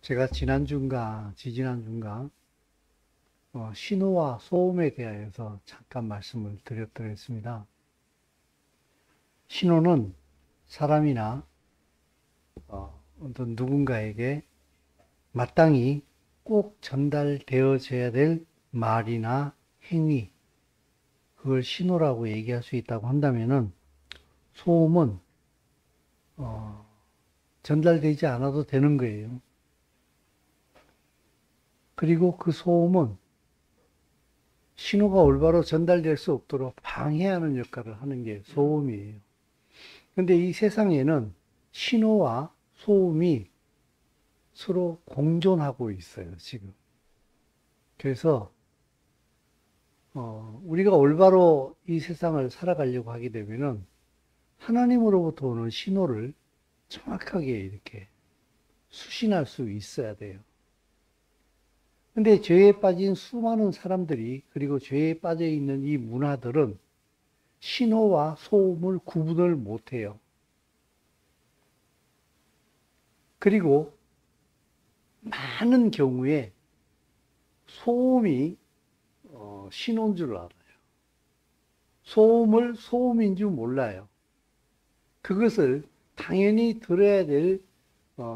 제가 지난주인가 지지난주인가 신호와 소음에 대하여서 잠깐 말씀을 드렸더라 했습니다. 신호는 사람이나 어떤 누군가에게 마땅히 꼭 전달되어져야 될 말이나 행위, 그걸 신호라고 얘기할 수 있다고 한다면은, 소음은 전달되지 않아도 되는 거예요. 그리고 그 소음은 신호가 올바로 전달될 수 없도록 방해하는 역할을 하는 게 소음이에요. 근데 이 세상에는 신호와 소음이 서로 공존하고 있어요, 지금. 그래서 우리가 올바로 이 세상을 살아가려고 하게 되면은 하나님으로부터 오는 신호를 정확하게 이렇게 수신할 수 있어야 돼요. 근데 죄에 빠진 수많은 사람들이, 그리고 죄에 빠져 있는 이 문화들은 신호와 소음을 구분을 못해요. 그리고 많은 경우에 소음이 신호인 줄 알아요. 소음을 소음인 줄 몰라요. 그것을 당연히 들어야 될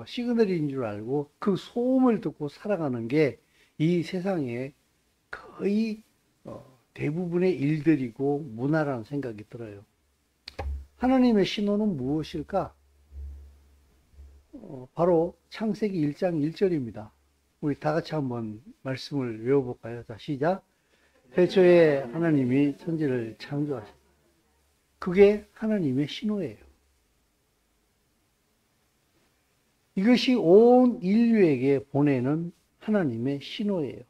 시그널인 줄 알고 그 소음을 듣고 살아가는 게 이 세상의 거의 대부분의 일들이고 문화라는 생각이 들어요. 하나님의 신호는 무엇일까? 바로 창세기 1장 1절입니다. 우리 다 같이 한번 말씀을 외워볼까요? 자, 시작. 태초에 하나님이 천지를 창조하셨다. 그게 하나님의 신호예요. 이것이 온 인류에게 보내는 하나님의 신호예요.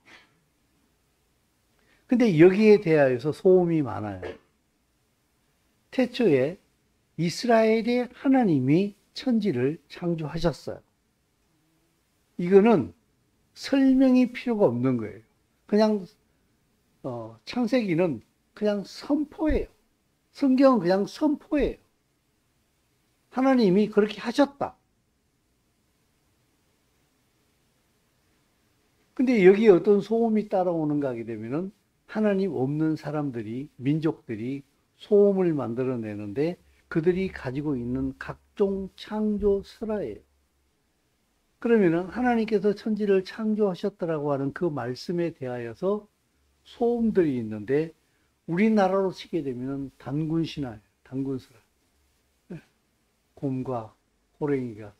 근데 여기에 대하여서 소음이 많아요. 태초에 이스라엘의 하나님이 천지를 창조하셨어요. 이거는 설명이 필요가 없는 거예요. 그냥 창세기는 그냥 선포예요. 성경은 그냥 선포예요. 하나님이 그렇게 하셨다. 근데 여기에 어떤 소음이 따라오는가 하게 되면은 하나님 없는 사람들이, 민족들이 소음을 만들어내는데 그들이 가지고 있는 각종 창조 설화예요. 그러면은 하나님께서 천지를 창조하셨다라고 하는 그 말씀에 대하여서 소음들이 있는데, 우리나라로 치게 되면은 단군 신화예요. 단군 설화. 곰과 호랭이가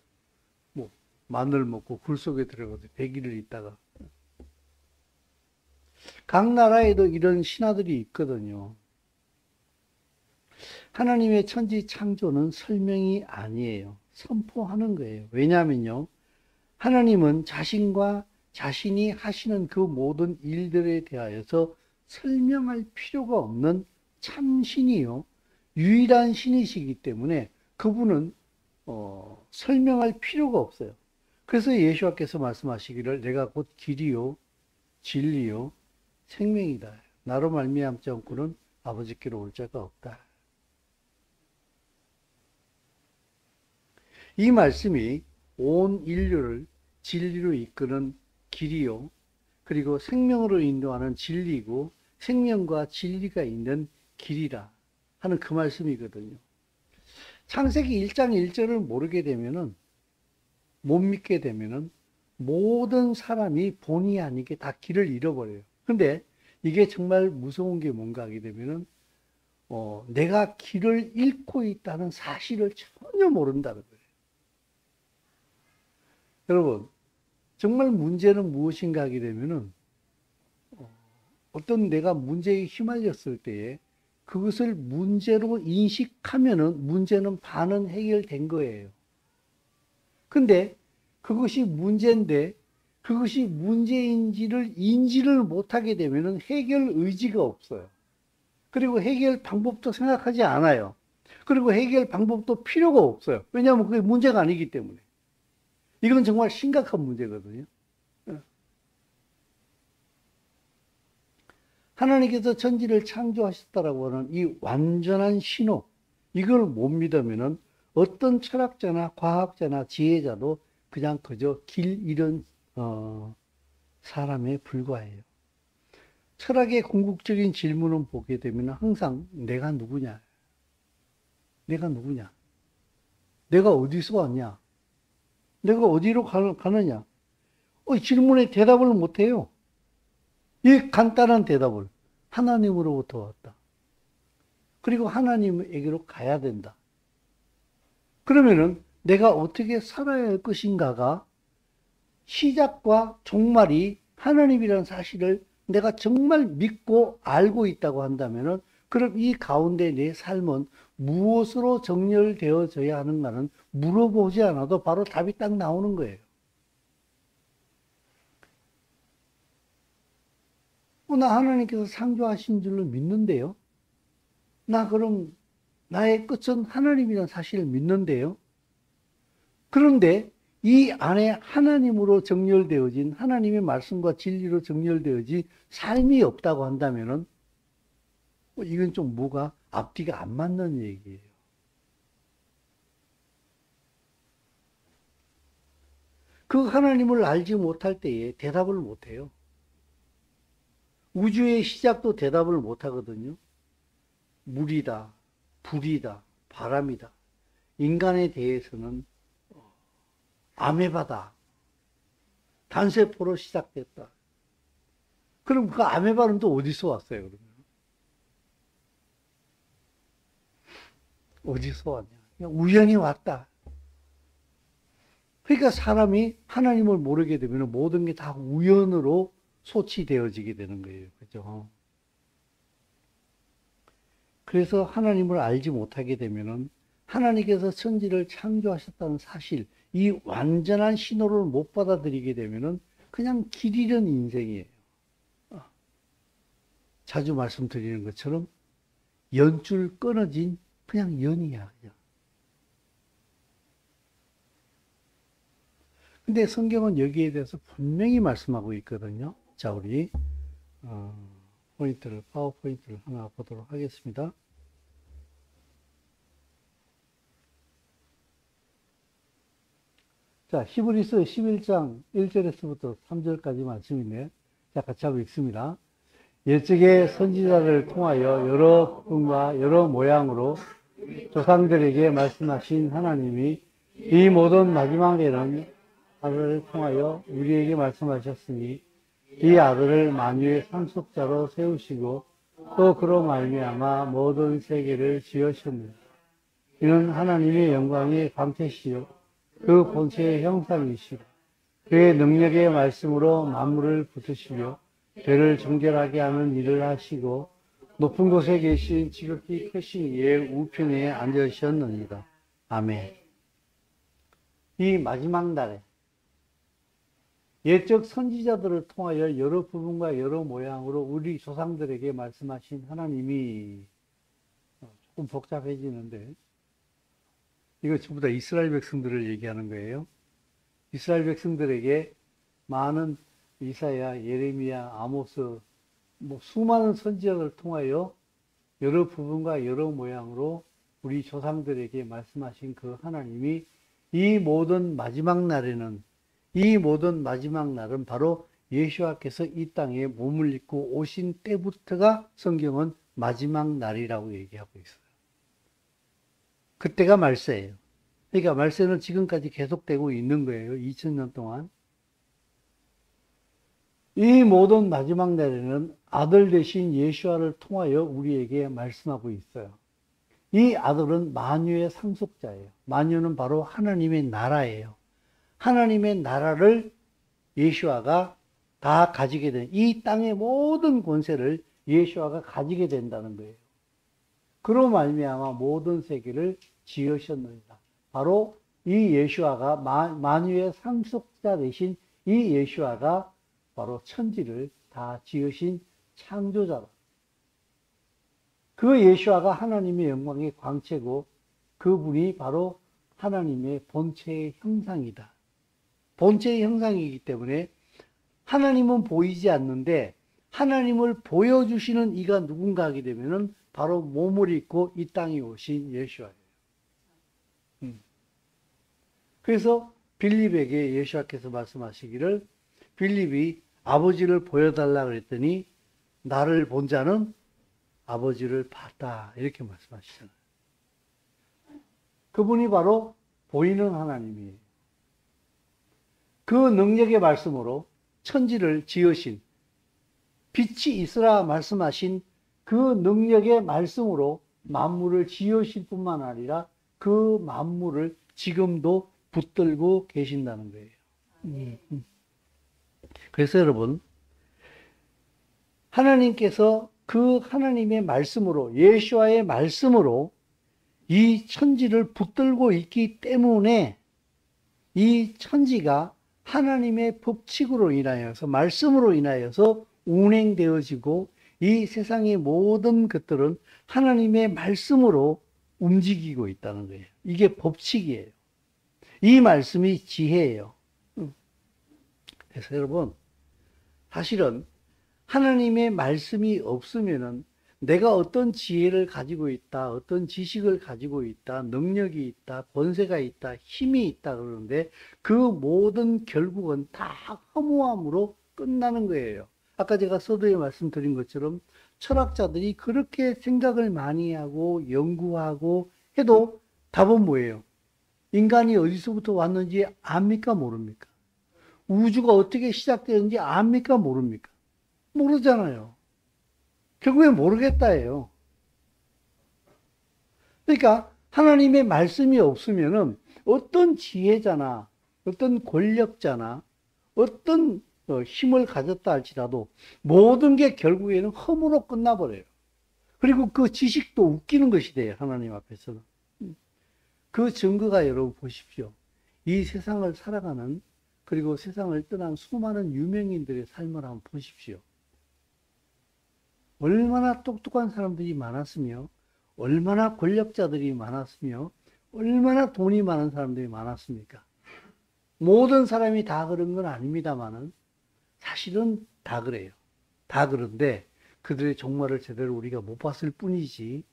뭐 마늘 먹고 굴 속에 들어가서 100일을 있다가, 각 나라에도 이런 신화들이 있거든요. 하나님의 천지 창조는 설명이 아니에요. 선포하는 거예요. 왜냐하면요, 하나님은 자신이 하시는 그 모든 일들에 대하여서 설명할 필요가 없는 참신이요, 유일한 신이시기 때문에 그분은 설명할 필요가 없어요. 그래서 예수께서 말씀하시기를 내가 곧 길이요 진리요 생명이다. 나로 말미암지 않고는 아버지께로 올 자가 없다. 이 말씀이 온 인류를 진리로 이끄는 길이요, 그리고 생명으로 인도하는 진리고 생명과 진리가 있는 길이라 하는 그 말씀이거든요. 창세기 1장 1절을 모르게 되면은, 못 믿게 되면은 모든 사람이 본의 아니게 다 길을 잃어버려요. 근데 이게 정말 무서운 게 뭔가 하게 되면은 내가 길을 잃고 있다는 사실을 전혀 모른다는 거예요. 여러분, 정말 문제는 무엇인가 하게 되면은 어떤 내가 문제에 휘말렸을 때에 그것을 문제로 인식하면은 문제는 반은 해결된 거예요. 근데 그것이 문제인데 그것이 문제인지를 인지를 못하게 되면은 해결 의지가 없어요. 그리고 해결 방법도 생각하지 않아요. 그리고 해결 방법도 필요가 없어요. 왜냐하면 그게 문제가 아니기 때문에. 이건 정말 심각한 문제거든요. 하나님께서 천지를 창조하셨다라고 하는 이 완전한 신호, 이걸 못 믿으면은 어떤 철학자나 과학자나 지혜자도 그냥 그저 길 잃은 사람에 불과해요. 철학의 궁극적인 질문을 보게 되면 항상 내가 누구냐? 내가 누구냐? 내가 어디서 왔냐? 내가 어디로 가느냐? 질문에 대답을 못해요. 이 간단한 대답을. 하나님으로부터 왔다. 그리고 하나님에게로 가야 된다. 그러면은 내가 어떻게 살아야 할 것인가가 시작과 종말이 하나님이라는 사실을 내가 정말 믿고 알고 있다고 한다면은 그럼 이 가운데 내 삶은 무엇으로 정렬되어져야 하는가는 물어보지 않아도 바로 답이 딱 나오는 거예요. 나 하나님께서 창조하신 줄로 믿는데요. 나 그럼 나의 끝은 하나님이라는 사실을 믿는데요. 그런데 이 안에 하나님으로 정렬되어진 하나님의 말씀과 진리로 정렬되어진 삶이 없다고 한다면은 이건 좀 뭐가 앞뒤가 안 맞는 얘기예요. 그 하나님을 알지 못할 때에 대답을 못해요. 우주의 시작도 대답을 못하거든요. 물이다, 불이다, 바람이다. 인간에 대해서는 아메바다. 단세포로 시작됐다. 그럼 그 아메바는 또 어디서 왔어요, 그러면? 어디서 왔냐? 그냥 우연히 왔다. 그러니까 사람이 하나님을 모르게 되면 모든 게 다 우연으로 소치되어지게 되는 거예요. 그죠? 그래서 하나님을 알지 못하게 되면은 하나님께서 천지를 창조하셨다는 사실, 이 완전한 신호를 못 받아들이게 되면은 그냥 길 잃은 인생이에요. 자주 말씀드리는 것처럼 연줄 끊어진 그냥 연이야. 그냥. 근데 성경은 여기에 대해서 분명히 말씀하고 있거든요. 자, 우리 파워포인트를 하나 보도록 하겠습니다. 자, 히브리서 11장 1절에서부터 3절까지 말씀이네요. 자, 같이 한번 읽습니다. 옛적의 선지자를 통하여 여러 부분과 여러 모양으로 조상들에게 말씀하신 하나님이 이 모든 마지막에는 아들을 통하여 우리에게 말씀하셨으니 이 아들을 만유의 상속자로 세우시고 또 그로 말미암아 모든 세계를 지으셨느니라. 이는 하나님의 영광의 광채시요 그 본체의 형상이시고 그의 능력의 말씀으로 만물을 붙으시며 죄를 정결하게 하는 일을 하시고 높은 곳에 계신 지극히 크신 이의 우편에 앉으셨느니라. 아멘. 이 마지막 날에 옛적 선지자들을 통하여 여러 부분과 여러 모양으로 우리 조상들에게 말씀하신 하나님이 조금 복잡해지는데 이거 전부 다 이스라엘 백성들을 얘기하는 거예요. 이스라엘 백성들에게 많은 이사야, 예레미야, 아모스, 수많은 선지자들을 통하여 여러 부분과 여러 모양으로 우리 조상들에게 말씀하신 그 하나님이 이 모든 마지막 날에는 이 모든 마지막 날은 바로 예수와께서 이 땅에 몸을 입고 오신 때부터가 성경은 마지막 날이라고 얘기하고 있어요. 그때가 말세예요. 그러니까 말세는 지금까지 계속되고 있는 거예요. 2000년 동안. 이 모든 마지막 날에는 아들 되신 예수와를 통하여 우리에게 말씀하고 있어요. 이 아들은 만유의 상속자예요. 만유는 바로 하나님의 나라예요. 하나님의 나라를 예수와가 다 가지게 된, 이 땅의 모든 권세를 예수와가 가지게 된다는 거예요. 그로 말미암아 모든 세계를 지으셨느니라. 바로 이 예수와가 만유의 상속자 되신 이 예수와가 바로 천지를 다 지으신 창조자다. 그 예수와가 하나님의 영광의 광채고 그분이 바로 하나님의 본체의 형상이다. 본체의 형상이기 때문에 하나님은 보이지 않는데 하나님을 보여주시는 이가 누군가 하게 되면은 바로 몸을 입고 이 땅에 오신 예수와예요. 그래서 빌립에게 예수와께서 말씀하시기를 빌립이 아버지를 보여달라 그랬더니 나를 본 자는 아버지를 봤다. 이렇게 말씀하시잖아요. 그분이 바로 보이는 하나님이에요. 그 능력의 말씀으로 천지를 지으신, 빛이 있으라 말씀하신 그 능력의 말씀으로 만물을 지으실 뿐만 아니라 그 만물을 지금도 붙들고 계신다는 거예요. 그래서 여러분, 하나님께서 그 하나님의 말씀으로, 예수와의 말씀으로 이 천지를 붙들고 있기 때문에 이 천지가 하나님의 법칙으로 인하여서, 말씀으로 인하여서 운행되어지고 이 세상의 모든 것들은 하나님의 말씀으로 움직이고 있다는 거예요. 이게 법칙이에요. 이 말씀이 지혜예요. 그래서 여러분, 사실은 하나님의 말씀이 없으면은 내가 어떤 지혜를 가지고 있다, 어떤 지식을 가지고 있다, 능력이 있다, 권세가 있다, 힘이 있다 그러는데 그 모든 결국은 다 허무함으로 끝나는 거예요. 아까 제가 서두에 말씀드린 것처럼 철학자들이 그렇게 생각을 많이 하고 연구하고 해도 답은 뭐예요? 인간이 어디서부터 왔는지 압니까? 모릅니까? 우주가 어떻게 시작되는지 압니까? 모릅니까? 모르잖아요. 결국엔 모르겠다예요. 그러니까 하나님의 말씀이 없으면은 어떤 지혜자나 어떤 권력자나 어떤 힘을 가졌다 할지라도 모든 게 결국에는 허무로 끝나버려요. 그리고 그 지식도 웃기는 것이 돼요. 하나님 앞에서는. 그 증거가 여러분 보십시오. 이 세상을 살아가는, 그리고 세상을 떠난 수많은 유명인들의 삶을 한번 보십시오. 얼마나 똑똑한 사람들이 많았으며, 얼마나 권력자들이 많았으며, 얼마나 돈이 많은 사람들이 많았습니까? 모든 사람이 다 그런 건 아닙니다만은 사실은 다 그래요. 다 그런데 그들의 종말을 제대로 우리가 못 봤을 뿐이지,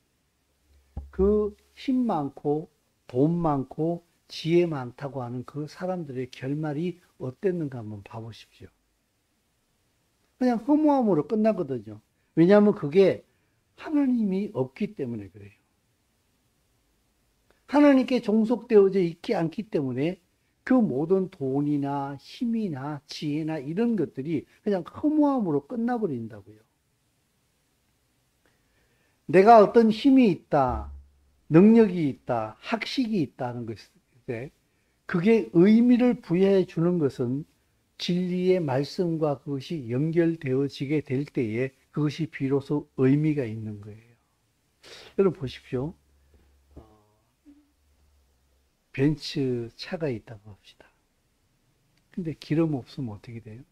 그 힘 많고 돈 많고 지혜 많다고 하는 그 사람들의 결말이 어땠는가 한번 봐보십시오. 그냥 허무함으로 끝나거든요. 왜냐하면 그게 하나님이 없기 때문에 그래요. 하나님께 종속되어져 있지 않기 때문에 그 모든 돈이나 힘이나 지혜나 이런 것들이 그냥 허무함으로 끝나버린다고요. 내가 어떤 힘이 있다, 능력이 있다, 학식이 있다는 것인데 그게 의미를 부여해 주는 것은 진리의 말씀과 그것이 연결되어지게 될 때에 그것이 비로소 의미가 있는 거예요. 여러분 보십시오. 벤츠 차가 있다고 합시다. 근데 기름 없으면 어떻게 돼요?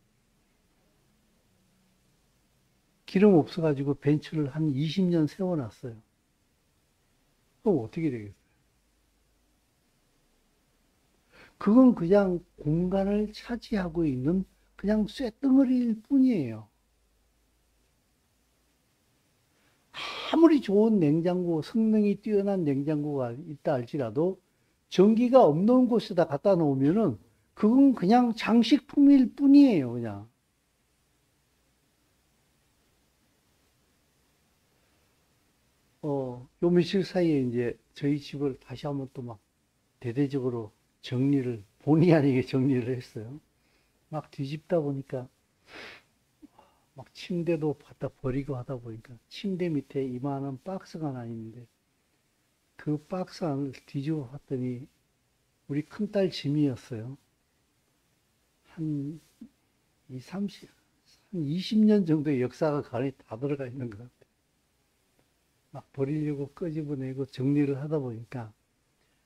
기름 없어가지고 벤츠를 한 20년 세워놨어요. 그럼 어떻게 되겠어요? 그건 그냥 공간을 차지하고 있는 그냥 쇳덩어리일 뿐이에요. 아무리 좋은 냉장고, 성능이 뛰어난 냉장고가 있다 할지라도 전기가 없는 곳에다 갖다 놓으면은 그건 그냥 장식품일 뿐이에요, 그냥. 요 며칠 사이에 이제 저희 집을 다시 한번 또 막 대대적으로 정리를, 본의 아니게 정리를 했어요. 막 뒤집다 보니까 막 침대도 갖다 버리고 하다 보니까 침대 밑에 이만한 박스가 하나 있는데 그 박스 안을 뒤집어 봤더니 우리 큰딸 짐이었어요. 한 20년 정도의 역사가 간에 다 들어가 있는 것 같아요. 막 버리려고 끄집어내고 정리를 하다 보니까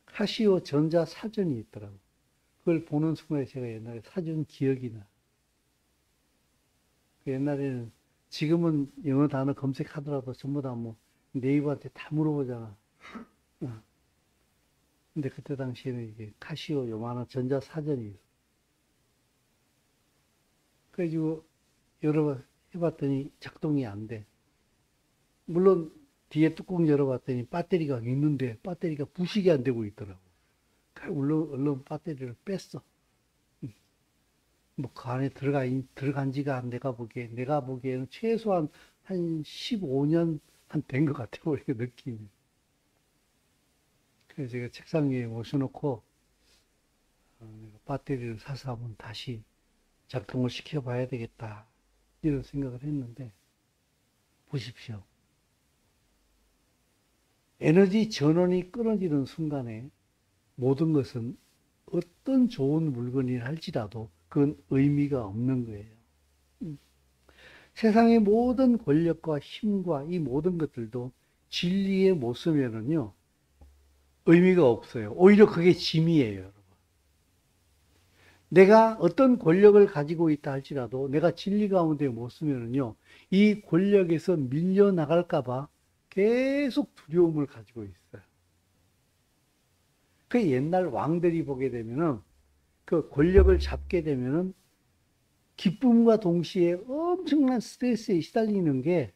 카시오 전자 사전이 있더라고요. 그걸 보는 순간에 제가 옛날에 사준 기억이 나. 옛날에는, 지금은 영어 단어 검색하더라도 전부 다 뭐 네이버한테 다 물어보잖아. 근데 그때 당시에는 이게 카시오 요만한 전자 사전이 있어. 그래가지고 여러 번 해봤더니 작동이 안 돼. 물론 뒤에 뚜껑 열어봤더니 배터리가 있는데 배터리가 부식이 안 되고 있더라고. 얼른 배터리를 뺐어. 뭐 그 안에 들어간 지가 내가 보기에는 최소한 한 15년 한 된 것 같아요. 우리가 느낌이. 그래서 제가 책상 위에 모셔놓고 배터리를 사서 한번 다시 작동을 시켜봐야 되겠다. 이런 생각을 했는데 보십시오. 에너지 전원이 끊어지는 순간에 모든 것은 어떤 좋은 물건이 할지라도 그건 의미가 없는 거예요. 세상의 모든 권력과 힘과 이 모든 것들도 진리에 못 쓰면은요, 의미가 없어요. 오히려 그게 짐이에요, 여러분. 내가 어떤 권력을 가지고 있다 할지라도 내가 진리 가운데 못 쓰면은요, 이 권력에서 밀려나갈까봐 계속 두려움을 가지고 있어요. 그 옛날 왕들이 보게 되면은 그 권력을 잡게 되면은 기쁨과 동시에 엄청난 스트레스에 시달리는 게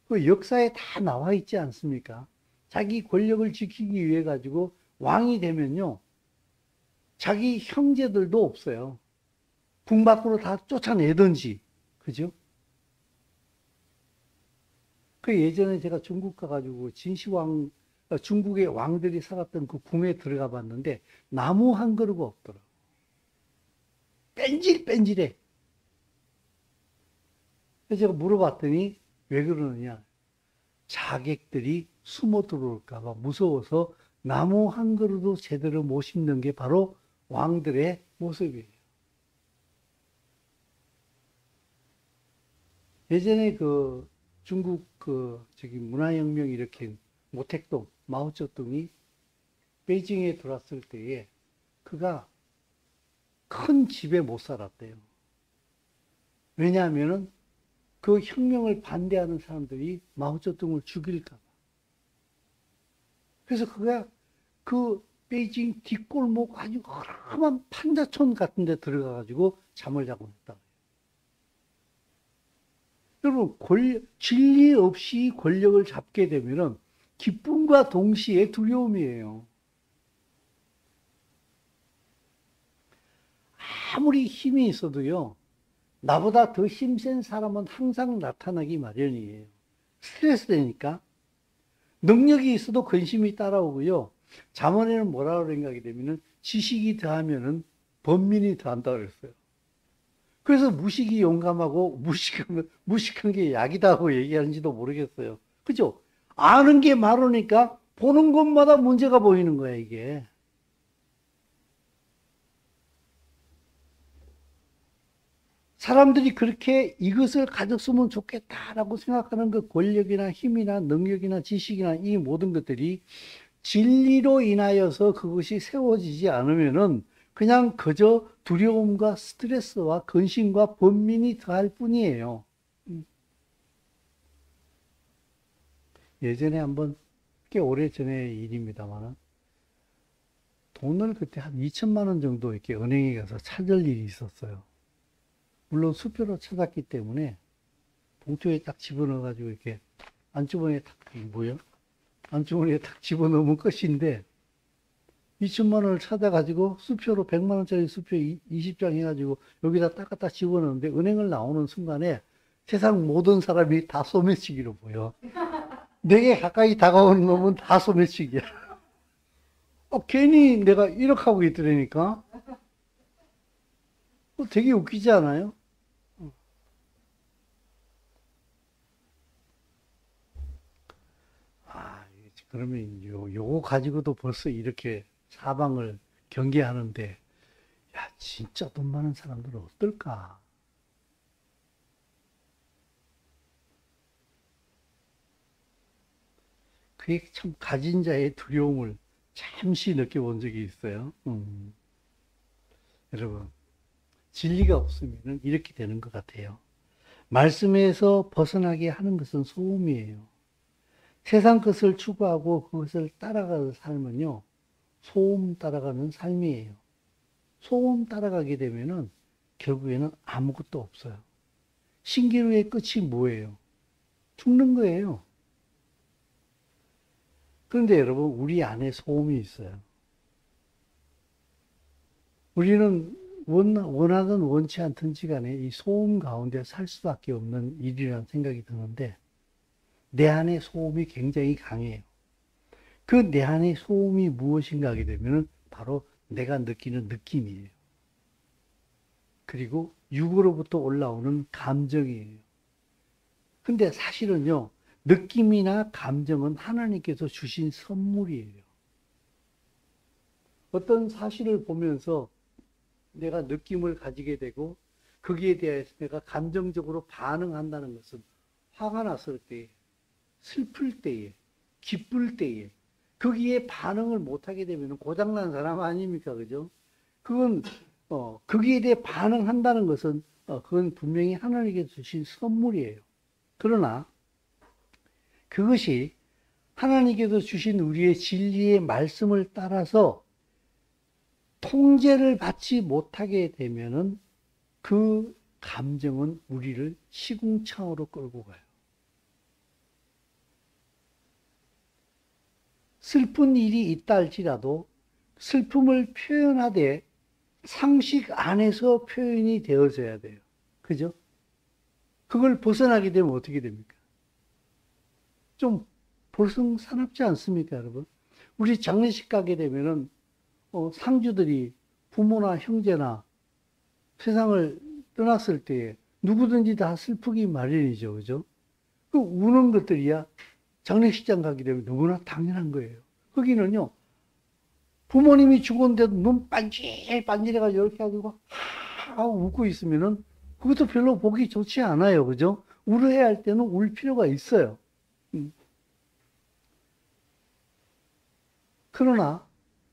그 역사에 다 나와 있지 않습니까? 자기 권력을 지키기 위해 가지고 왕이 되면요, 자기 형제들도 없어요. 궁 밖으로 다 쫓아내든지, 그죠? 그 예전에 제가 중국 가가지고 중국의 왕들이 살았던 그 궁에 들어가 봤는데 나무 한 그루가 없더라. 뺀질뺀질해. 그래서 제가 물어봤더니 왜 그러느냐? 자객들이 숨어 들어올까봐 무서워서 나무 한 그루도 제대로 못 심는 게 바로 왕들의 모습이에요. 예전에 그 중국 문화혁명이 일으킨 모택동, 마오쩌둥이 베이징에 들어왔을 때에 그가 큰 집에 못 살았대요. 왜냐하면은 그 혁명을 반대하는 사람들이 마오쩌둥을 죽일까 봐. 그래서 그가 그 베이징 뒷골목 아주 험한 판자촌 같은 데 들어가가지고 잠을 자고 있다. 여러분, 진리 없이 권력을 잡게 되면은 기쁨과 동시에 두려움이에요. 아무리 힘이 있어도요, 나보다 더 힘센 사람은 항상 나타나기 마련이에요. 스트레스 되니까. 능력이 있어도 근심이 따라오고요. 잠언에는 뭐라고 생각이 되면은 지식이 더하면은 번민이 더한다고 그랬어요. 그래서 무식이 용감하고 무식한 게 약이다고 얘기하는지도 모르겠어요. 그죠? 아는 게 많으니까 보는 것마다 문제가 보이는 거야, 이게. 사람들이 그렇게 이것을 가졌으면 좋겠다라고 생각하는 그 권력이나 힘이나 능력이나 지식이나 이 모든 것들이 진리로 인하여서 그것이 세워지지 않으면은 그냥 그저 두려움과 스트레스와 근심과 번민이 더할 뿐이에요. 예전에 한번 꽤 오래 전의 일입니다만 돈을 그때 한 2천만 원 정도 이렇게 은행에 가서 찾을 일이 있었어요. 물론 수표로 찾았기 때문에 봉투에 딱 집어넣어가지고 이렇게 안주머니에 딱, 뭐야? 안주머니에 딱 집어넣으면 끝인데 2천만 원을 찾아가지고 수표로 100만 원짜리 수표 20장 해가지고 여기다 딱 갖다 집어넣는데 은행을 나오는 순간에 세상 모든 사람이 다 소매치기로 보여. 내게 가까이 다가오는 놈은 다 소매치기야. 괜히 내가 이렇게 하고 있더라니까. 되게 웃기지 않아요? 아, 그러면 요거 가지고도 벌써 이렇게 사방을 경계하는데, 야, 진짜 돈 많은 사람들은 어떨까? 그게 참 가진 자의 두려움을 잠시 느껴본 적이 있어요. 여러분, 진리가 없으면 이렇게 되는 것 같아요. 말씀에서 벗어나게 하는 것은 소음이에요. 세상 것을 추구하고 그것을 따라가는 삶은요, 소음 따라가는 삶이에요. 소음 따라가게 되면은 결국에는 아무것도 없어요. 신기루의 끝이 뭐예요? 죽는 거예요. 그런데 여러분, 우리 안에 소음이 있어요. 우리는 원하든 원치 않든지 간에 이 소음 가운데 살 수밖에 없는 일이라는 생각이 드는데, 내 안에 소음이 굉장히 강해요. 그 내 안에 소음이 무엇인가 하게 되면 바로 내가 느끼는 느낌이에요. 그리고 육으로부터 올라오는 감정이에요. 근데 사실은요, 느낌이나 감정은 하나님께서 주신 선물이에요. 어떤 사실을 보면서 내가 느낌을 가지게 되고 거기에 대해서 내가 감정적으로 반응한다는 것은 화가 났을 때, 슬플 때에, 기쁠 때에 거기에 반응을 못하게 되면 고장난 사람 아닙니까? 그죠? 그건 거기에 대해 반응한다는 것은 그건 분명히 하나님께서 주신 선물이에요. 그러나 그것이 하나님께서 주신 우리의 진리의 말씀을 따라서 통제를 받지 못하게 되면은 그 감정은 우리를 시궁창으로 끌고 가요. 슬픈 일이 있다 할지라도 슬픔을 표현하되 상식 안에서 표현이 되어져야 돼요. 그죠? 그걸 벗어나게 되면 어떻게 됩니까? 좀 볼썽사납지 않습니까, 여러분? 우리 장례식 가게 되면은 상주들이 부모나 형제나 세상을 떠났을 때 누구든지 다 슬프기 마련이죠. 그죠? 그 우는 것들이야 장례식장 가게 되면 너무나 당연한 거예요. 거기는요, 부모님이 죽었는데도 눈 반질반질해가지고 이렇게 가지고 하고 웃고 있으면은 그것도 별로 보기 좋지 않아요. 그죠? 울어야 할 때는 울 필요가 있어요. 그러나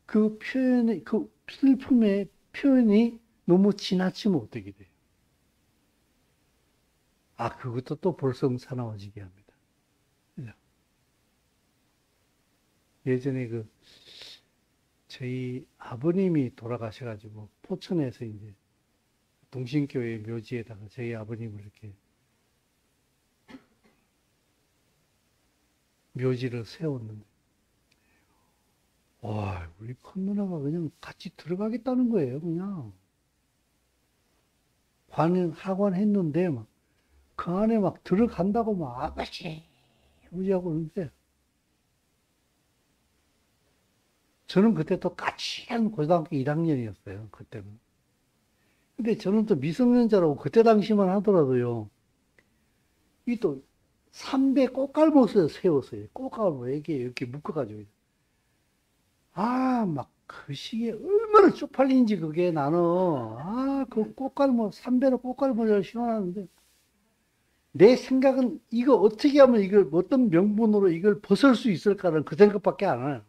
그 표현이, 그 슬픔의 표현이 너무 지나치면 어떻게 돼요? 그것도 또 볼썽사나워지게 합니다. 그죠? 예전에 저희 아버님이 돌아가셔가지고 포천에서 이제 동신교회 묘지에다가 저희 아버님을 이렇게 묘지를 세웠는데, 와, 우리 큰 누나가 그냥 같이 들어가겠다는 거예요, 그냥. 하관했는데, 그 안에 들어간다고 아버지, 아버지하고 그러는데, 저는 그때 또 까칠한 고등학교 1학년이었어요, 그때는. 근데 저는 또 미성년자라고 그때 당시만 하더라도요, 이 또, 삼배 꽃갈못을 세웠어요. 꽃갈못, 이렇게 묶어가지고. 그 시기에 얼마나 쪽팔린지, 그게 나는. 그 꽃갈못, 삼배로 꽃갈못을 신어놨는데, 내 생각은 이거 어떻게 하면 이걸, 어떤 명분으로 이걸 벗을 수 있을까는 그 생각밖에 안 해요.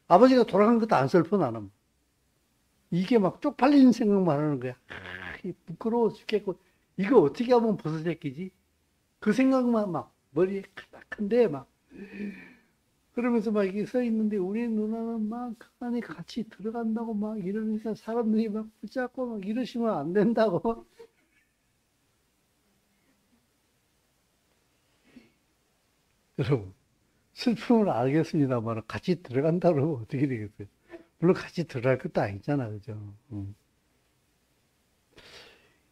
아버지가 돌아간 것도 안 슬퍼, 나는. 이게 쪽팔리는 생각만 하는 거야. 부끄러워 죽겠고, 이거 어떻게 하면 벗어제끼지? 그 생각만 머리에 큰데 그러면서 이게 서 있는데 우리 누나는 그 안에 같이 들어간다고 이러니까 사람들이 붙잡고 이러시면 안 된다고. 여러분, 슬픔을 알겠습니다만 같이 들어간다고 하면 어떻게 되겠어요? 물론 같이 들어갈 것도 아니잖아, 그죠?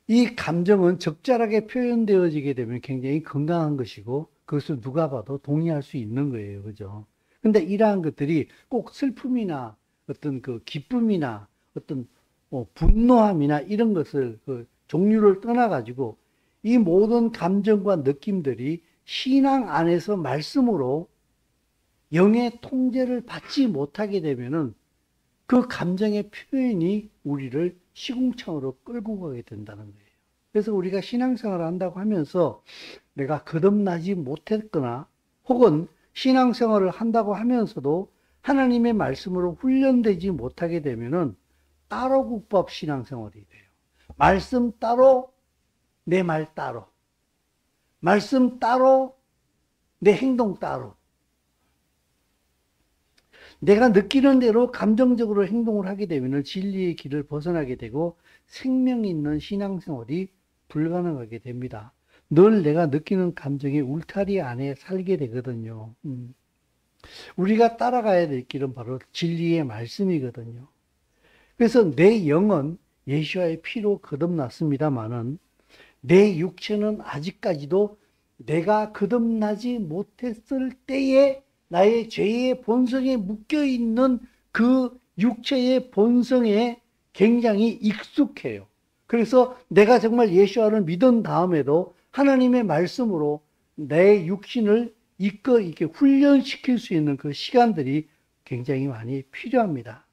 이 감정은 적절하게 표현되어지게 되면 굉장히 건강한 것이고, 그것을 누가 봐도 동의할 수 있는 거예요. 그죠? 근데 이러한 것들이 꼭 슬픔이나 어떤 기쁨이나 어떤 분노함이나 이런 것을 종류를 떠나가지고 이 모든 감정과 느낌들이 신앙 안에서 말씀으로 영의 통제를 받지 못하게 되면은 그 감정의 표현이 우리를 시궁창으로 끌고 가게 된다는 거예요. 그래서 우리가 신앙생활을 한다고 하면서 내가 거듭나지 못했거나 혹은 신앙생활을 한다고 하면서도 하나님의 말씀으로 훈련되지 못하게 되면은 따로국밥 신앙생활이 돼요. 말씀 따로, 내 말 따로. 말씀 따로, 내 행동 따로. 내가 느끼는 대로 감정적으로 행동을 하게 되면 진리의 길을 벗어나게 되고 생명 있는 신앙생활이 불가능하게 됩니다. 늘 내가 느끼는 감정의 울타리 안에 살게 되거든요. 우리가 따라가야 될 길은 바로 진리의 말씀이거든요. 그래서 내 영은 예수와의 피로 거듭났습니다마는 내 육체는 아직까지도 내가 거듭나지 못했을 때에 나의 죄의 본성에 묶여 있는 그 육체의 본성에 굉장히 익숙해요. 그래서 내가 정말 예수와를 믿은 다음에도 하나님의 말씀으로 내 육신을 이렇게 훈련시킬 수 있는 그 시간들이 굉장히 많이 필요합니다.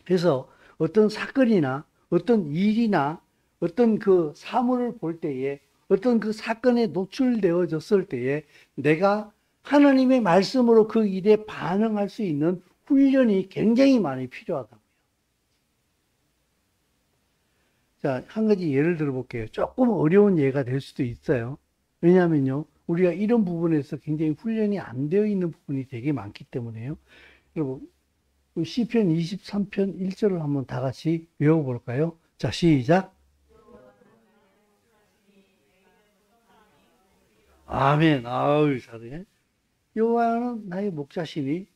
그래서 어떤 사건이나 어떤 일이나 어떤 그 사물을 볼 때에 어떤 그 사건에 노출되어졌을 때에 내가 하나님의 말씀으로 그 일에 반응할 수 있는 훈련이 굉장히 많이 필요하다고요. 자, 한 가지 예를 들어 볼게요. 조금 어려운 예가 될 수도 있어요. 왜냐하면요, 우리가 이런 부분에서 굉장히 훈련이 안 되어 있는 부분이 되게 많기 때문에요. 여러분, 시편 23편 1절을 한번 다 같이 외워볼까요? 자, 시작. 아멘. 아유, 잘해. 여호와는 나의 목자시니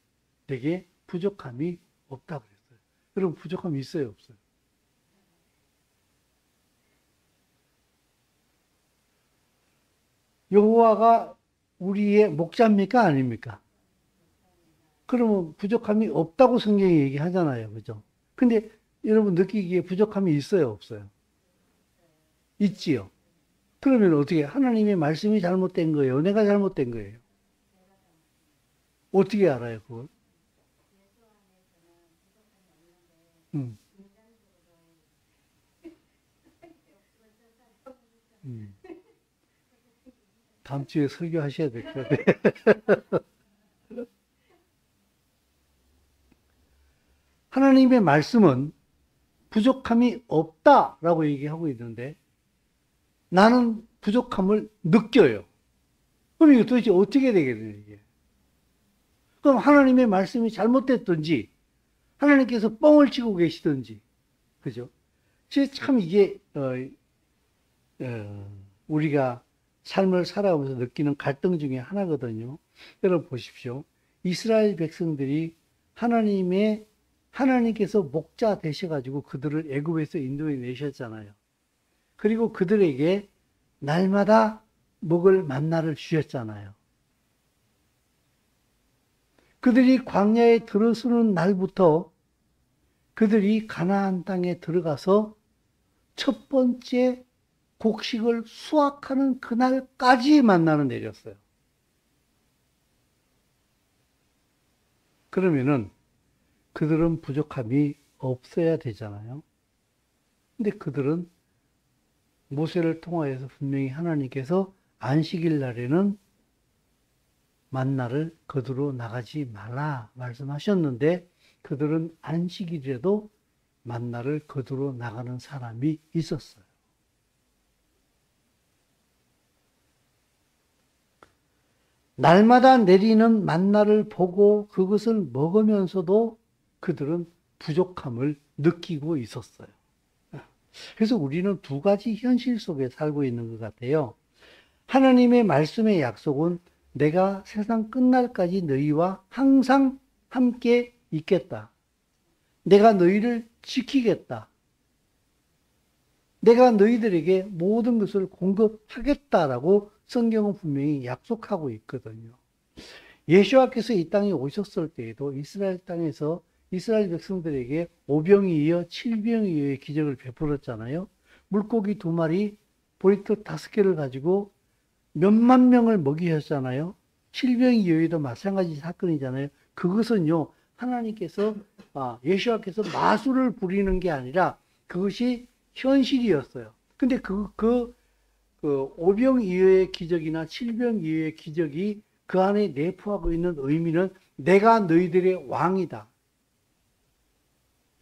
내게 부족함이 없다 그랬어요. 여러분, 부족함이 있어요, 없어요? 여호와가 우리의 목자입니까? 아닙니까? 그러면 부족함이 없다고 성경이 얘기하잖아요. 그죠? 근데 여러분 느끼기에 부족함이 있어요, 없어요? 있지요. 그러면 어떻게 하나님의 말씀이 잘못된 거예요? 내가 잘못된 거예요? 어떻게 알아요, 그걸? 음, 음. 다음 주에 설교하셔야 될 것 같아요. 하나님의 말씀은 부족함이 없다라고 얘기하고 있는데 나는 부족함을 느껴요. 그럼 이게 도대체 어떻게 되겠느냐, 이게. 그럼 하나님의 말씀이 잘못됐든지 하나님께서 뻥을 치고 계시든지, 그죠? 참 이게 우리가 삶을 살아가면서 느끼는 갈등 중에 하나거든요. 여러분 보십시오. 이스라엘 백성들이 하나님께서 목자 되셔가지고 그들을 애굽에서 인도해 내셨잖아요. 그리고 그들에게 날마다 먹을 만나를 주셨잖아요. 그들이 광야에 들어서는 날부터 그들이 가나안 땅에 들어가서 첫 번째 곡식을 수확하는 그날까지 만나는 내렸어요. 그러면은 그들은 부족함이 없어야 되잖아요. 근데 그들은 모세를 통하여서 분명히 하나님께서 안식일 날에는 만나를 거두러 나가지 말라 말씀하셨는데 그들은 안식일에도 만나를 거두러 나가는 사람이 있었어요. 날마다 내리는 만나를 보고 그것을 먹으면서도 그들은 부족함을 느끼고 있었어요. 그래서 우리는 두 가지 현실 속에 살고 있는 것 같아요. 하나님의 말씀의 약속은 내가 세상 끝날까지 너희와 항상 함께 있겠다. 내가 너희를 지키겠다. 내가 너희들에게 모든 것을 공급하겠다라고 성경은 분명히 약속하고 있거든요. 예수와께서 이 땅에 오셨을 때에도 이스라엘 땅에서 이스라엘 백성들에게 오병이 이어 7병이 이어의 기적을 베풀었잖아요. 물고기 2마리, 보리떡 5개를 가지고 몇만 명을 먹이셨잖아요. 7병이 이어에도 마찬가지 사건이잖아요. 그것은요, 하나님께서, 예수와께서 마술을 부리는 게 아니라 그것이 현실이었어요. 근데 그 오병 이어의 기적이나 7병 이어의 기적이 그 안에 내포하고 있는 의미는 내가 너희들의 왕이다.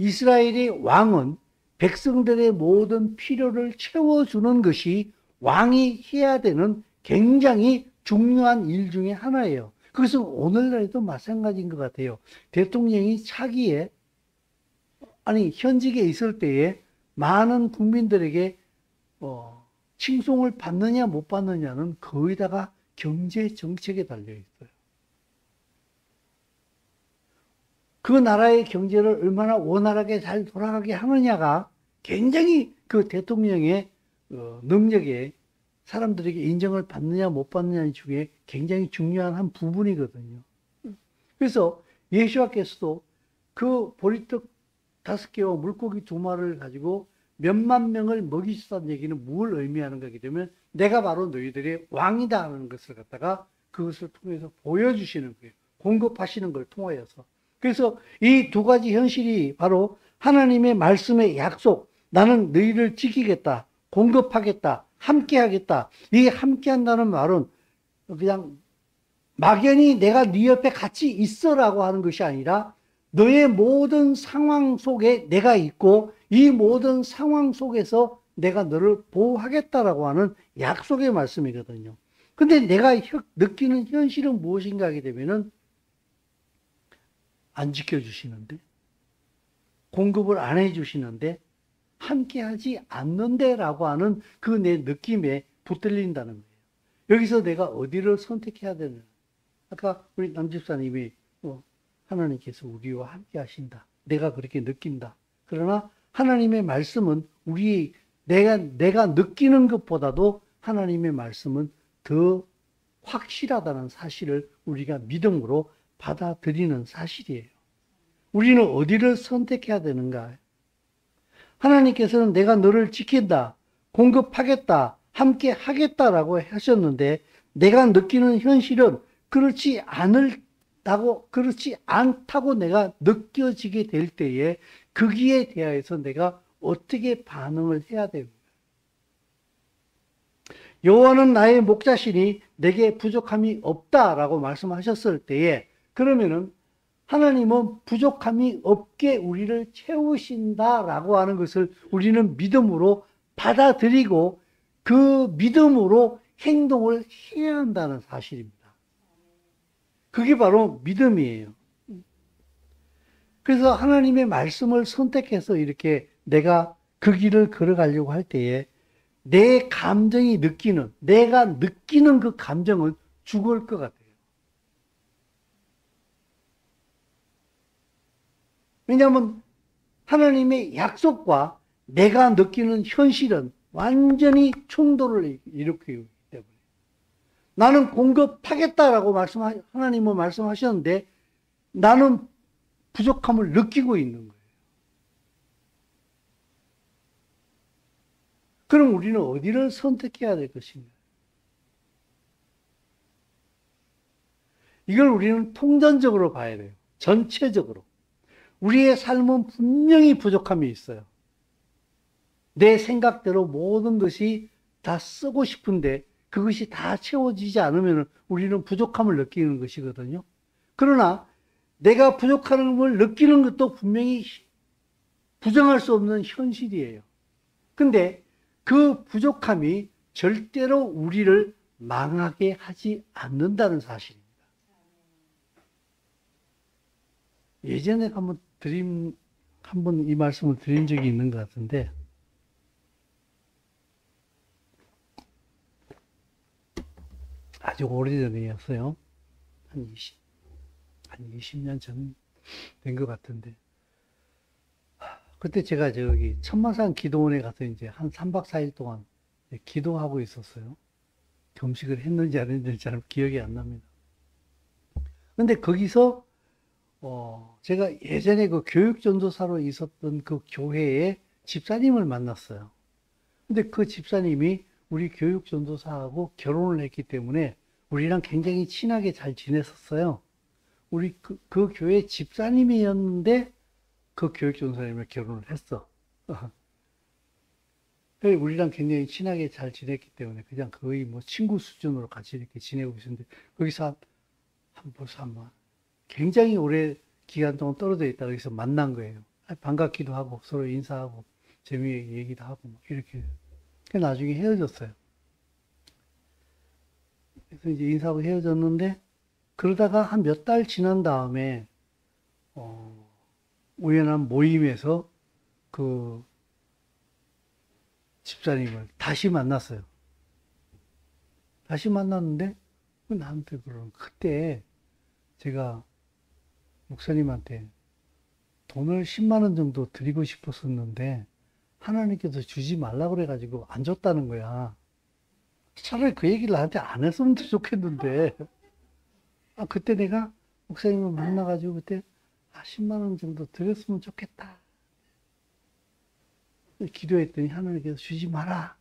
이스라엘의 왕은 백성들의 모든 필요를 채워주는 것이 왕이 해야 되는 굉장히 중요한 일 중에 하나예요. 그것은 오늘날에도 마찬가지인 것 같아요. 대통령이 차기에, 현직에 있을 때에 많은 국민들에게, 칭송을 받느냐 못 받느냐는 거의다가 경제 정책에 달려 있어요. 그 나라의 경제를 얼마나 원활하게 잘 돌아가게 하느냐가 굉장히 그 대통령의 능력에 사람들에게 인정을 받느냐 못 받느냐 중에 굉장히 중요한 한 부분이거든요. 그래서 예수와께서도 그 보리떡 5개와 물고기 2마리를 가지고 몇만 명을 먹이셨다는 얘기는 뭘 의미하는 거기 때문에 내가 바로 너희들의 왕이다 하는 것을 갖다가 그것을 통해서 보여주시는 거예요. 공급하시는 걸 통하여서. 그래서 이 2가지 현실이 바로 하나님의 말씀의 약속, 나는 너희를 지키겠다, 공급하겠다, 함께하겠다. 이 함께한다는 말은 그냥 막연히 내가 네 옆에 같이 있어라고 하는 것이 아니라 너의 모든 상황 속에 내가 있고 이 모든 상황 속에서 내가 너를 보호하겠다라고 하는 약속의 말씀이거든요. 근데 내가 느끼는 현실은 무엇인가 하게 되면은 안 지켜주시는데, 공급을 안 해주시는데, 함께하지 않는데 라고 하는 그 내 느낌에 붙들린다는 거예요. 여기서 내가 어디를 선택해야 되나. 아까 우리 남집사님이 하나님께서 우리와 함께 하신다. 내가 그렇게 느낀다. 그러나 하나님의 말씀은 내가 느끼는 것보다도 하나님의 말씀은 더 확실하다는 사실을 우리가 믿음으로 받아들이는 사실이에요. 우리는 어디를 선택해야 되는가? 하나님께서는 내가 너를 지킨다, 공급하겠다, 함께 하겠다라고 하셨는데 내가 느끼는 현실은 그렇지 않다고 내가 느껴지게 될 때에 거기에 대하여서 내가 어떻게 반응을 해야 됩니까? 여호와는 나의 목자시니 내게 부족함이 없다라고 말씀하셨을 때에 그러면은 하나님은 부족함이 없게 우리를 채우신다라고 하는 것을 우리는 믿음으로 받아들이고 그 믿음으로 행동을 해야 한다는 사실입니다. 그게 바로 믿음이에요. 그래서 하나님의 말씀을 선택해서 이렇게 내가 그 길을 걸어가려고 할 때에 내 감정이 내가 느끼는 그 감정은 죽을 것 같아요. 왜냐하면 하나님의 약속과 내가 느끼는 현실은 완전히 충돌을 일으키기 때문에 나는 공급하겠다라고 하나님은 말씀하셨는데 나는 부족함을 느끼고 있는 거예요. 그럼 우리는 어디를 선택해야 될 것인가? 이걸 우리는 통전적으로 봐야 돼요. 전체적으로. 우리의 삶은 분명히 부족함이 있어요. 내 생각대로 모든 것이 다 쓰고 싶은데 그것이 다 채워지지 않으면 우리는 부족함을 느끼는 것이거든요. 그러나 내가 부족함을 느끼는 것도 분명히 부정할 수 없는 현실이에요. 근데 그 부족함이 절대로 우리를 망하게 하지 않는다는 사실입니다. 예전에 한번 이 말씀을 드린 적이 있는 것 같은데, 아주 오래전이었어요. 한 20년 전 된 것 같은데. 그때 제가 천마산 기도원에 가서 이제 한 3박 4일 동안 기도하고 있었어요. 금식을 했는지 안 했는지 잘 기억이 안 납니다. 근데 거기서, 제가 예전에 그 교육전도사로 있었던 그 교회에 집사님을 만났어요. 근데 그 집사님이 우리 교육전도사하고 결혼을 했기 때문에 우리랑 굉장히 친하게 잘 지냈었어요. 우리 그 교회 집사님이었는데 그 교육전도사님을 결혼을 했어. 우리랑 굉장히 친하게 잘 지냈기 때문에 그냥 거의 뭐 친구 수준으로 같이 이렇게 지내고 있었는데 거기서 벌써 굉장히 오래 기간 동안 떨어져 있다가 여기서 만난 거예요. 반갑기도 하고 서로 인사하고 재미있게 얘기도 하고 이렇게. 나중에 헤어졌어요. 그래서 이제 인사하고 헤어졌는데 그러다가 한 몇 달 지난 다음에 우연한 모임에서 그 집사님을 다시 만났어요. 다시 만났는데 나한테 그때 제가 목사님한테 돈을 10만 원 정도 드리고 싶었었는데 하나님께서 주지 말라고 그래가지고 안 줬다는 거야. 차라리 그 얘기를 나한테 안 했으면 더 좋겠는데. 그때 내가 목사님을 만나가지고 그때 10만 원 정도 드렸으면 좋겠다. 기도했더니 하나님께서 주지 마라.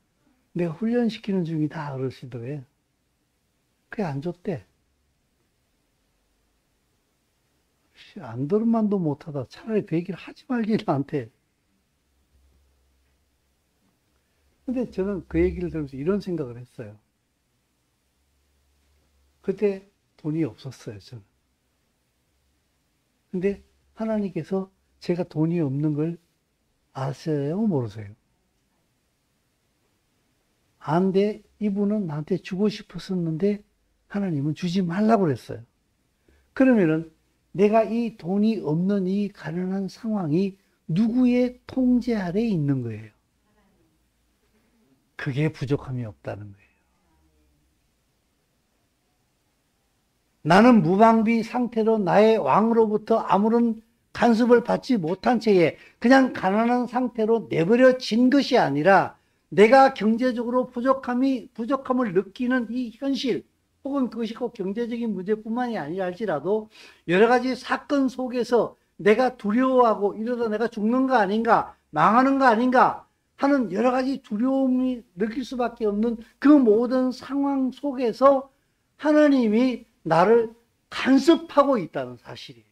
내가 훈련시키는 중이다. 그러시더래. 그게 안 줬대. 안 들은 만도 못하다. 차라리 그 얘기를 하지 말기 나한테. 근데 저는 그 얘기를 들으면서 이런 생각을 했어요. 그때 돈이 없었어요, 저는. 근데 하나님께서 제가 돈이 없는 걸 아세요? 모르세요? 안돼, 이분은 나한테 주고 싶었었는데 하나님은 주지 말라고 그랬어요. 그러면은 내가 이 돈이 없는 이 가난한 상황이 누구의 통제 아래에 있는 거예요? 그게 부족함이 없다는 거예요. 나는 무방비 상태로 나의 왕으로부터 아무런 간섭을 받지 못한 채에 그냥 가난한 상태로 내버려진 것이 아니라 내가 경제적으로 부족함을 느끼는 이 현실, 혹은 그것이 꼭 경제적인 문제뿐만이 아니라 할지라도 여러 가지 사건 속에서 내가 두려워하고 이러다 내가 죽는 거 아닌가, 망하는 거 아닌가 하는 여러 가지 두려움이 느낄 수밖에 없는 그 모든 상황 속에서 하나님이 나를 간섭하고 있다는 사실이에요.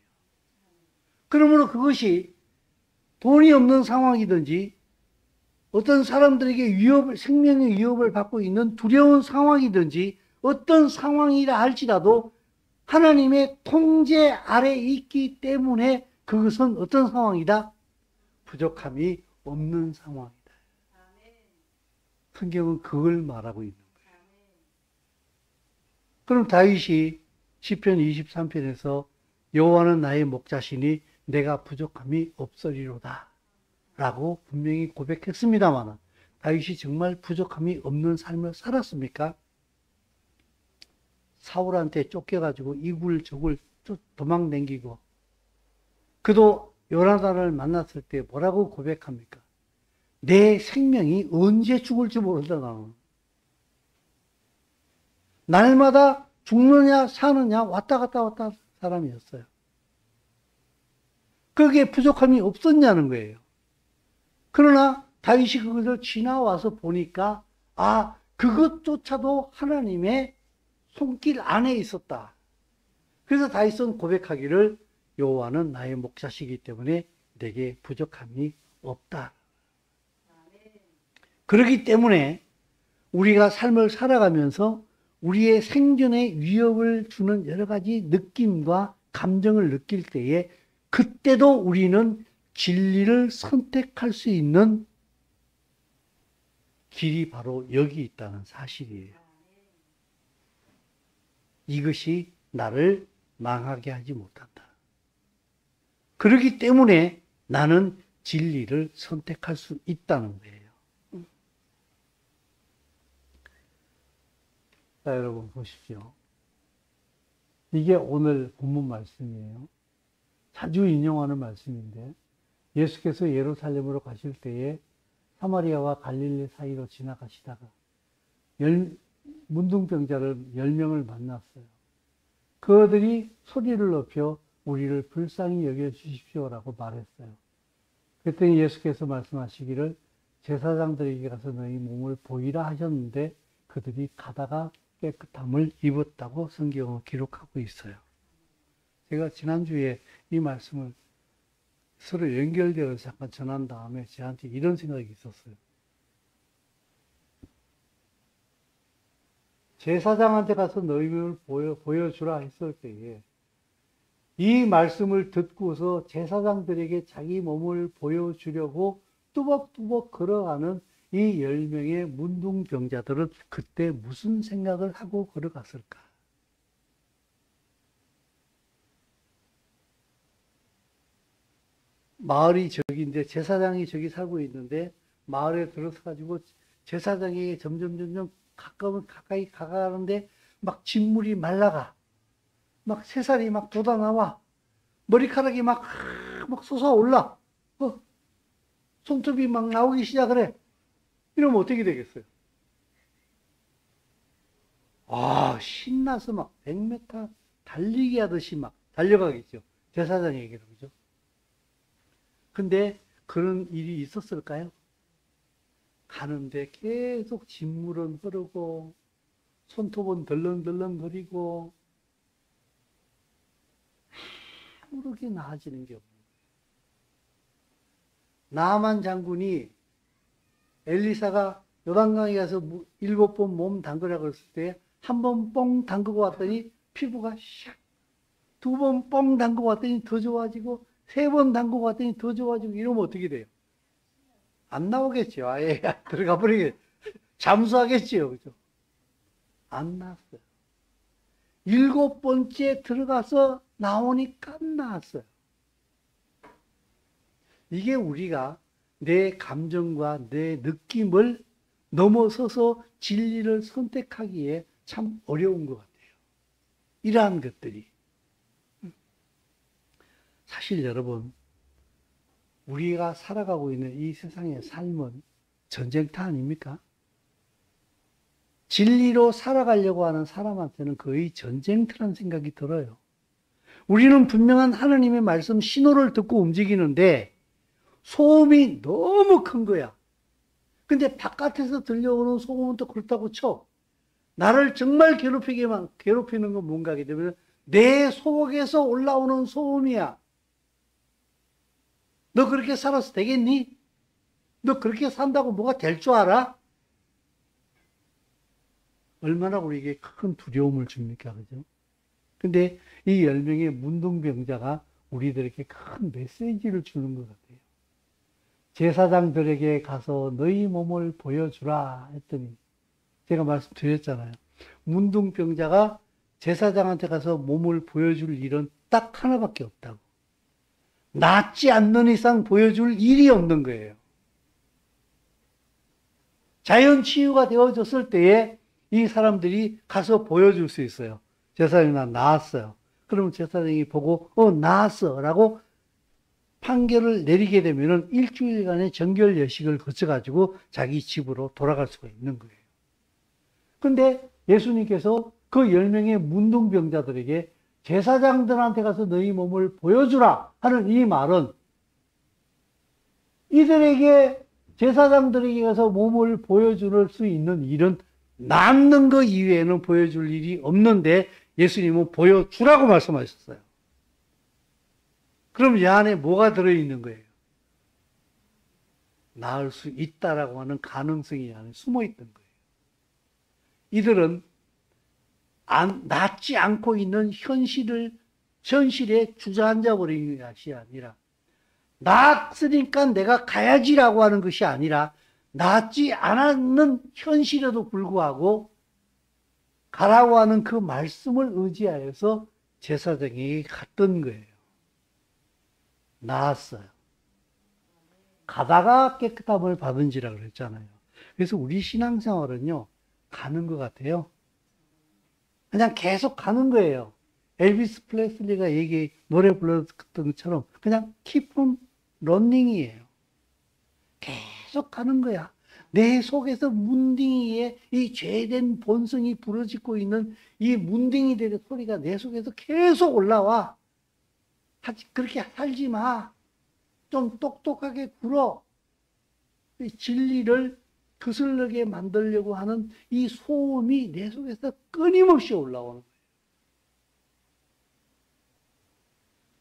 그러므로 그것이 돈이 없는 상황이든지 어떤 사람들에게 생명의 위협을 받고 있는 두려운 상황이든지 어떤 상황이라 할지라도 하나님의 통제 아래 있기 때문에 그것은 어떤 상황이다? 부족함이 없는 상황이다. 성경은 그걸 말하고 있는 거예요. 그럼 다윗이 시편 23편에서 여호와는 나의 목자시니 내가 부족함이 없으리로다 라고 분명히 고백했습니다만 다윗이 정말 부족함이 없는 삶을 살았습니까? 사울한테 쫓겨가지고 이굴저굴 도망다니고 그도 요나단을 만났을 때 뭐라고 고백합니까? 내 생명이 언제 죽을지 모른다 나는. 날마다 죽느냐 사느냐 왔다 갔다 사람이었어요. 그게 부족함이 없었냐는 거예요. 그러나 다윗이 그것을 지나와서 보니까 그것조차도 하나님의 손길 안에 있었다. 그래서 다윗은 고백하기를 여호와는 나의 목자시기 때문에 내게 부족함이 없다. 그렇기 때문에 우리가 삶을 살아가면서 우리의 생존에 위협을 주는 여러 가지 느낌과 감정을 느낄 때에 그때도 우리는 진리를 선택할 수 있는 길이 바로 여기 있다는 사실이에요. 이것이 나를 망하게 하지 못한다. 그렇기 때문에 나는 진리를 선택할 수 있다는 거예요. 자, 여러분 보십시오. 이게 오늘 본문 말씀이에요. 자주 인용하는 말씀인데 예수께서 예루살렘으로 가실 때에 사마리아와 갈릴리 사이로 지나가시다가 문둥병자를 10명을 만났어요. 그들이 소리를 높여 우리를 불쌍히 여겨주십시오라고 말했어요. 그랬더니 예수께서 말씀하시기를 제사장들에게 가서 너희 몸을 보이라 하셨는데 그들이 가다가 깨끗함을 입었다고 성경은 기록하고 있어요. 제가 지난주에 이 말씀을 서로 연결되어서 잠깐 전한 다음에 저한테 이런 생각이 있었어요. 제사장한테 가서 너희 몸을 보여주라 했을 때에 이 말씀을 듣고서 제사장들에게 자기 몸을 보여주려고 뚜벅뚜벅 걸어가는 이 10명의 문둥병자들은 그때 무슨 생각을 하고 걸어갔을까? 마을이 저기인데 제사장이 저기 살고 있는데 마을에 들어서 가지고 제사장이 점점 가까이 가가는데 막 진물이 말라가 막 새살이 막 돋아나와 머리카락이 막 솟아올라 손톱이 막 나오기 시작을 해. 이러면 어떻게 되겠어요? 아, 신나서 막 100m 달리기 하듯이 막 달려가겠죠. 제사장에게로, 그죠? 근데 그런 일이 있었을까요? 가는데 계속 진물은 흐르고, 손톱은 덜렁덜렁거리고, 아무렇게 나아지는 게 없는 거예요. 나만 장군이 엘리사가 요단강에 가서 7번 몸 담그라고 그랬을 때, 한 번 뻥 담그고 왔더니 피부가 샥, 2번 뻥 담그고 왔더니 더 좋아지고, 3번 담그고 왔더니 더 좋아지고, 이러면 어떻게 돼요? 안 나오겠죠. 아예 들어가 버리겠죠. 잠수하겠지요. 그죠? 안 나왔어요. 7번째 들어가서 나오니까 나왔어요. 이게 우리가 내 감정과 내 느낌을 넘어서서 진리를 선택하기에 참 어려운 것 같아요. 이러한 것들이. 사실 여러분, 우리가 살아가고 있는 이 세상의 삶은 전쟁터 아닙니까? 진리로 살아가려고 하는 사람한테는 거의 전쟁터라는 생각이 들어요. 우리는 분명한 하나님의 말씀 신호를 듣고 움직이는데 소음이 너무 큰 거야. 근데 바깥에서 들려오는 소음은 또 그렇다고 쳐. 나를 정말 괴롭히는 건 뭔가 하게 되면 내 속에서 올라오는 소음이야. 너 그렇게 살아서 되겠니? 너 그렇게 산다고 뭐가 될 줄 알아? 얼마나 우리에게 큰 두려움을 줍니까? 그죠? 근데 이 10명의 문둥병자가 우리들에게 큰 메시지를 주는 것 같아요. 제사장들에게 가서 너희 몸을 보여주라 했더니 제가 말씀드렸잖아요. 문둥병자가 제사장한테 가서 몸을 보여줄 일은 딱 하나밖에 없다고. 낫지 않는 이상 보여줄 일이 없는 거예요. 자연 치유가 되어졌을 때에 이 사람들이 가서 보여줄 수 있어요. 제사장이 나 나았어요. 그러면 제사장이 보고 나았어 라고 판결을 내리게 되면은 일주일간의 정결 예식을 거쳐가지고 자기 집으로 돌아갈 수가 있는 거예요. 근데 예수님께서 그 10명의 문둥병자들에게 제사장들한테 가서 너희 몸을 보여주라 하는 이 말은 이들에게 제사장들에게 가서 몸을 보여줄 수 있는 일은 낫는 것 이외에는 보여줄 일이 없는데 예수님은 보여주라고 말씀하셨어요. 그럼 이 안에 뭐가 들어있는 거예요? 나을 수 있다라고 하는 가능성이 안에 숨어있던 거예요. 이들은 낫지 않고 있는 현실에 주저앉아 버리는 것이 아니라 낫으니까 내가 가야지라고 하는 것이 아니라 낫지 않았는 현실에도 불구하고 가라고 하는 그 말씀을 의지하여서 제사장에게 갔던 거예요. 나았어요. 가다가 깨끗함을 받은지라 그랬잖아요. 그래서 우리 신앙생활은요, 가는 것 같아요. 그냥 계속 가는 거예요. 엘비스 프레슬리가 노래 불렀던 것처럼 그냥 keep on running이에요. 계속 가는 거야. 내 속에서 문둥이에 이 죄된 본성이 부러지고 있는 이 문둥이들의 소리가 내 속에서 계속 올라와. 그렇게 살지 마. 좀 똑똑하게 굴어. 진리를 거슬르게 만들려고 하는 이 소음이 내 속에서 끊임없이 올라오는 거예요.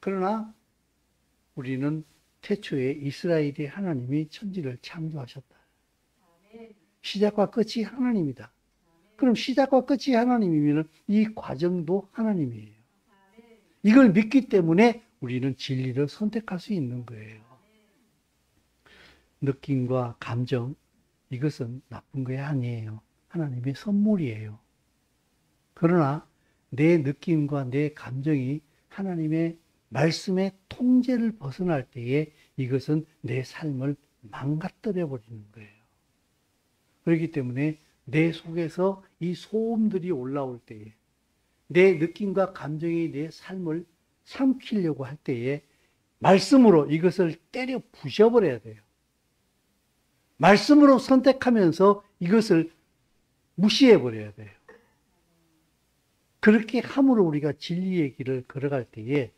그러나 우리는 태초에 이스라엘의 하나님이 천지를 창조하셨다. 시작과 끝이 하나님이다. 그럼 시작과 끝이 하나님이면 이 과정도 하나님이에요. 이걸 믿기 때문에 우리는 진리를 선택할 수 있는 거예요. 느낌과 감정, 이것은 나쁜 게 아니에요. 하나님의 선물이에요. 그러나 내 느낌과 내 감정이 하나님의 말씀의 통제를 벗어날 때에 이것은 내 삶을 망가뜨려 버리는 거예요. 그렇기 때문에 내 속에서 이 소음들이 올라올 때에 내 느낌과 감정이 내 삶을 삼키려고 할 때에 말씀으로 이것을 때려 부셔버려야 돼요. 말씀으로 선택하면서 이것을 무시해 버려야 돼요. 그렇게 함으로 우리가 진리의 길을 걸어갈 때에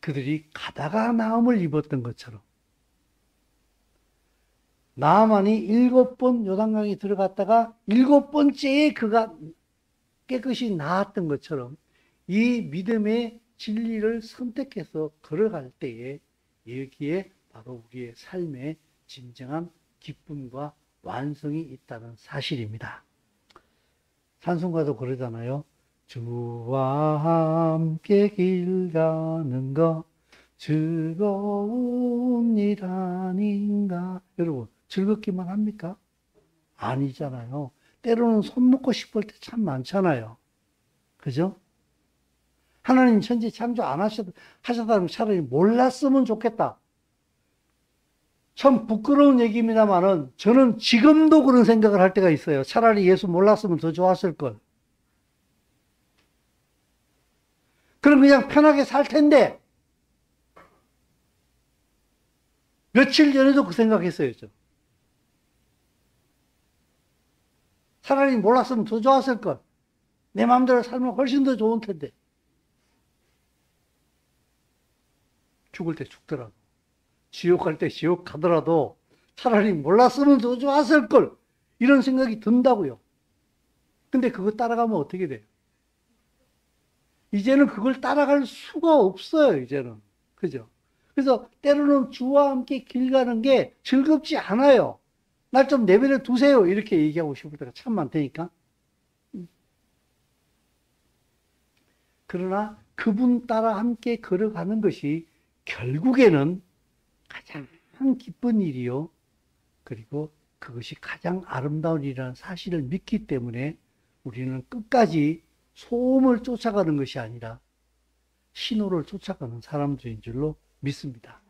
그들이 가다가 나음을 입었던 것처럼 나아만이 7번 요단강에 들어갔다가 7번째에 그가 깨끗이 나았던 것처럼 이 믿음의 진리를 선택해서 걸어갈 때에 여기에 바로 우리의 삶의 진정한 기쁨과 완성이 있다는 사실입니다. 찬송가도 그러잖아요. 주와 함께 길 가는 거 즐거운 일 아닌가. 여러분 즐겁기만 합니까? 아니잖아요. 때로는 손 놓고 싶을 때 참 많잖아요. 그죠? 하나님 천지 창조 안 하셨다면 차라리 몰랐으면 좋겠다. 참 부끄러운 얘기입니다만은 저는 지금도 그런 생각을 할 때가 있어요. 차라리 예수 몰랐으면 더 좋았을 걸. 그럼 그냥 편하게 살 텐데. 며칠 전에도 그 생각했어요. 저. 차라리 몰랐으면 더 좋았을 걸. 내 마음대로 살면 훨씬 더 좋은 텐데. 죽을 때 죽더라도, 지옥 갈 때 지옥 가더라도 차라리 몰랐으면 더 좋았을 걸. 이런 생각이 든다고요. 근데 그거 따라가면 어떻게 돼요? 이제는 그걸 따라갈 수가 없어요, 이제는. 그죠? 그래서 때로는 주와 함께 길 가는 게 즐겁지 않아요. 날 좀 내버려 두세요. 이렇게 얘기하고 싶을 때가 참 많다니까. 그러나 그분 따라 함께 걸어가는 것이 결국에는 가장 기쁜 일이요. 그리고 그것이 가장 아름다운 일이라는 사실을 믿기 때문에 우리는 끝까지 소음을 쫓아가는 것이 아니라 신호를 쫓아가는 사람들인 줄로 믿습니다.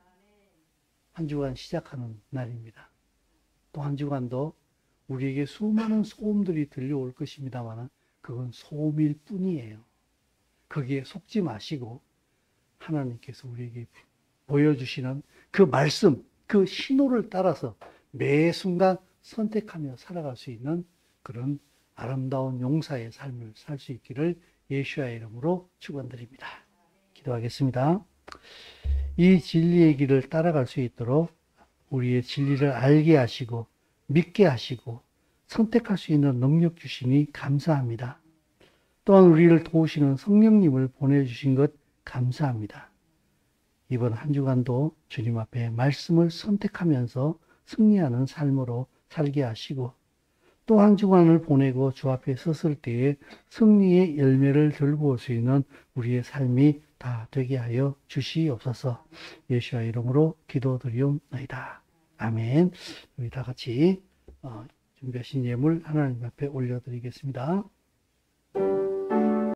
한 주간 시작하는 날입니다. 또 한 주간도 우리에게 수많은 소음들이 들려올 것입니다만 그건 소음일 뿐이에요. 거기에 속지 마시고 하나님께서 우리에게 보여주시는 그 말씀, 그 신호를 따라서 매 순간 선택하며 살아갈 수 있는 그런 아름다운 용사의 삶을 살 수 있기를 예수의 이름으로 축원드립니다. 기도하겠습니다. 이 진리의 길을 따라갈 수 있도록 우리의 진리를 알게 하시고 믿게 하시고 선택할 수 있는 능력 주시니 감사합니다. 또한 우리를 도우시는 성령님을 보내주신 것 감사합니다. 이번 한 주간도 주님 앞에 말씀을 선택하면서 승리하는 삶으로 살게 하시고 또 한 주간을 보내고 주 앞에 섰을 때에 승리의 열매를 들고 올 수 있는 우리의 삶이 다 되게 하여 주시옵소서. 예수의 이름으로 기도드리옵나이다. 아멘. 우리 다 같이 준비하신 예물 하나님 앞에 올려드리겠습니다.